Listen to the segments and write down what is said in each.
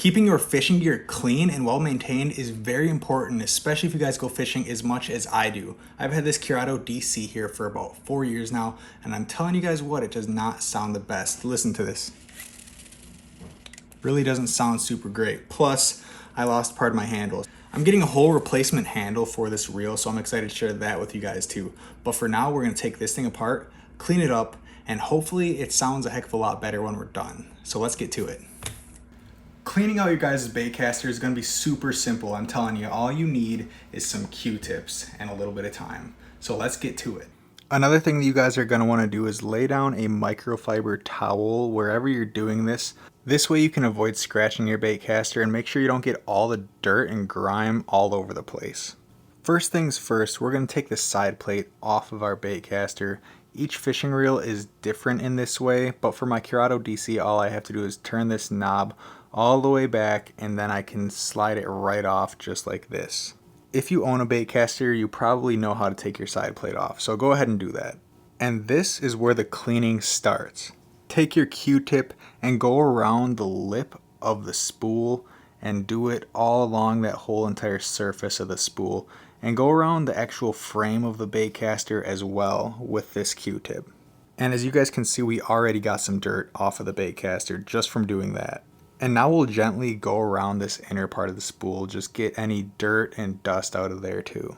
Keeping your fishing gear clean and well maintained is very important, especially if you guys go fishing as much as I do. I've had this Curado DC here for about 4 years now, and I'm telling you guys what, it does not sound the best. Listen to this. Really doesn't sound super great. Plus, I lost part of my handle. I'm getting a whole replacement handle for this reel, so I'm excited to share that with you guys too. But for now, we're gonna take this thing apart, clean it up, and hopefully it sounds a heck of a lot better when we're done. So let's get to it. Cleaning out your guys' baitcaster is going to be super simple. I'm telling you, all you need is some Q-tips and a little bit of time. So let's get to it. Another thing that you guys are going to want to do is lay down a microfiber towel wherever you're doing this. This way you can avoid scratching your baitcaster and make sure you don't get all the dirt and grime all over the place. First things first, we're going to take the side plate off of our baitcaster. Each fishing reel is different in this way, but for my Curado DC, all I have to do is turn this knob all the way back and then I can slide it right off just like this. If you own a baitcaster, you probably know how to take your side plate off, so go ahead and do that. And this is where the cleaning starts. Take your Q-tip and go around the lip of the spool and do it all along that whole entire surface of the spool, and go around the actual frame of the baitcaster as well with this Q-tip. And as you guys can see, we already got some dirt off of the baitcaster just from doing that. And now we'll gently go around this inner part of the spool, just get any dirt and dust out of there too.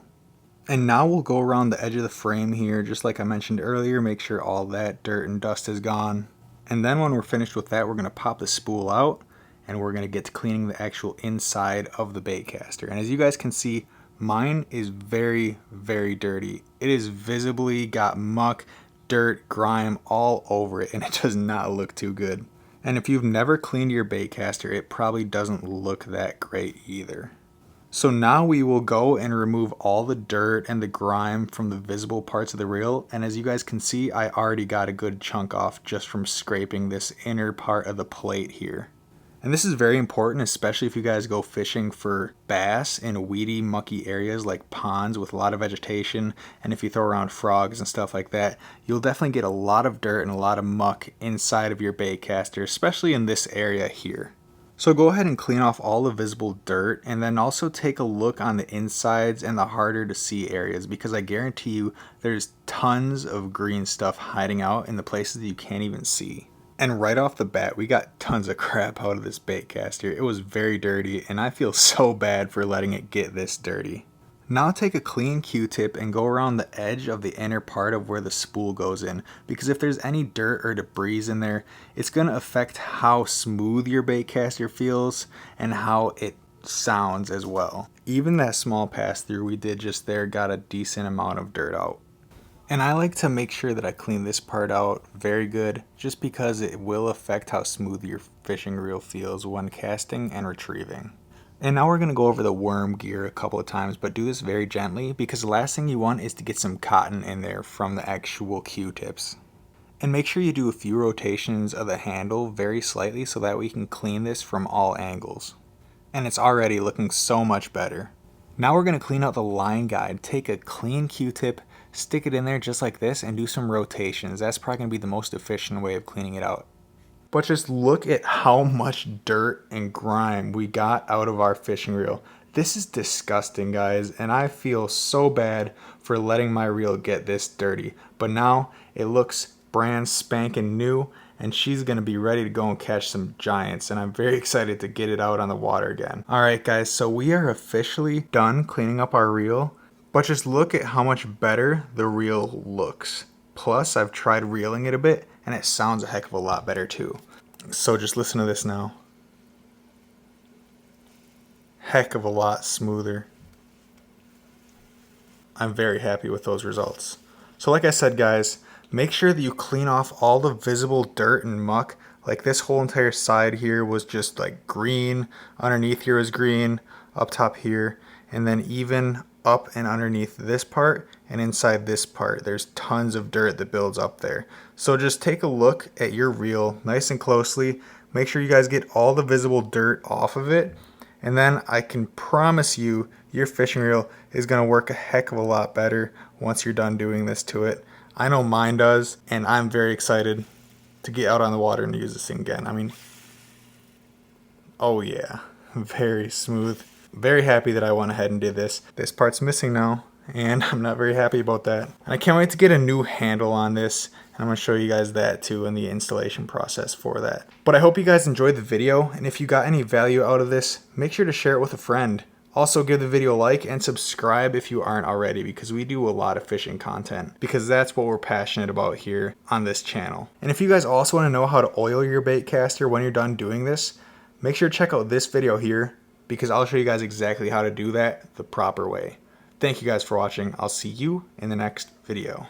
And now we'll go around the edge of the frame here, just like I mentioned earlier, make sure all that dirt and dust is gone. And then when we're finished with that, we're gonna pop the spool out and we're gonna get to cleaning the actual inside of the baitcaster. And as you guys can see, mine is very, very dirty. It is visibly got muck, dirt, grime all over it, and it does not look too good. And if you've never cleaned your baitcaster, it probably doesn't look that great either. So now we will go and remove all the dirt and the grime from the visible parts of the reel. And as you guys can see, I already got a good chunk off just from scraping this inner part of the plate here. And this is very important, especially if you guys go fishing for bass in weedy, mucky areas like ponds with a lot of vegetation, and if you throw around frogs and stuff like that, you'll definitely get a lot of dirt and a lot of muck inside of your baitcaster, especially in this area here. So go ahead and clean off all the visible dirt, and then also take a look on the insides and the harder to see areas, because I guarantee you there's tons of green stuff hiding out in the places that you can't even see. And right off the bat, we got tons of crap out of this baitcaster. It was very dirty, and I feel so bad for letting it get this dirty. Now take a clean Q-tip and go around the edge of the inner part of where the spool goes in, because if there's any dirt or debris in there, it's going to affect how smooth your baitcaster feels and how it sounds as well. Even that small pass through we did just there got a decent amount of dirt out. And I like to make sure that I clean this part out very good, just because it will affect how smooth your fishing reel feels when casting and retrieving. And now we're going to go over the worm gear a couple of times, but do this very gently, because the last thing you want is to get some cotton in there from the actual Q-tips. And make sure you do a few rotations of the handle very slightly so that we can clean this from all angles. And it's already looking so much better. Now we're going to clean out the line guide. Take a clean Q-tip, stick it in there just like this, and do some rotations. That's probably going to be the most efficient way of cleaning it out. But just look at how much dirt and grime we got out of our fishing reel. This is disgusting, guys, and I feel so bad for letting my reel get this dirty. But now it looks brand spanking new, and she's going to be ready to go and catch some giants, and I'm very excited to get it out on the water again. Alright guys, so we are officially done cleaning up our reel, but just look at how much better the reel looks. Plus, I've tried reeling it a bit, and it sounds a heck of a lot better too. So just listen to this now. Heck of a lot smoother. I'm very happy with those results. So like I said, guys, make sure that you clean off all the visible dirt and muck. Like this whole entire side here was just like green. Underneath here was green. Up top here. And then even up and underneath this part and inside this part, there's tons of dirt that builds up there. So just take a look at your reel nice and closely. Make sure you guys get all the visible dirt off of it. And then I can promise you your fishing reel is going to work a heck of a lot better once you're done doing this to it. I know mine does, and I'm very excited to get out on the water and use this thing again. I mean, Oh yeah, very smooth. Very happy that I went ahead and did this. This part's missing now, and I'm not very happy about that. And I can't wait to get a new handle on this, and I'm gonna show you guys that too in the installation process for that. But I hope you guys enjoyed the video, and if you got any value out of this, make sure to share it with a friend. Also give the video a like and subscribe if you aren't already, because we do a lot of fishing content, because that's what we're passionate about here on this channel. And if you guys also want to know how to oil your baitcaster when you're done doing this, make sure to check out this video here, because I'll show you guys exactly how to do that the proper way. Thank you guys for watching. I'll see you in the next video.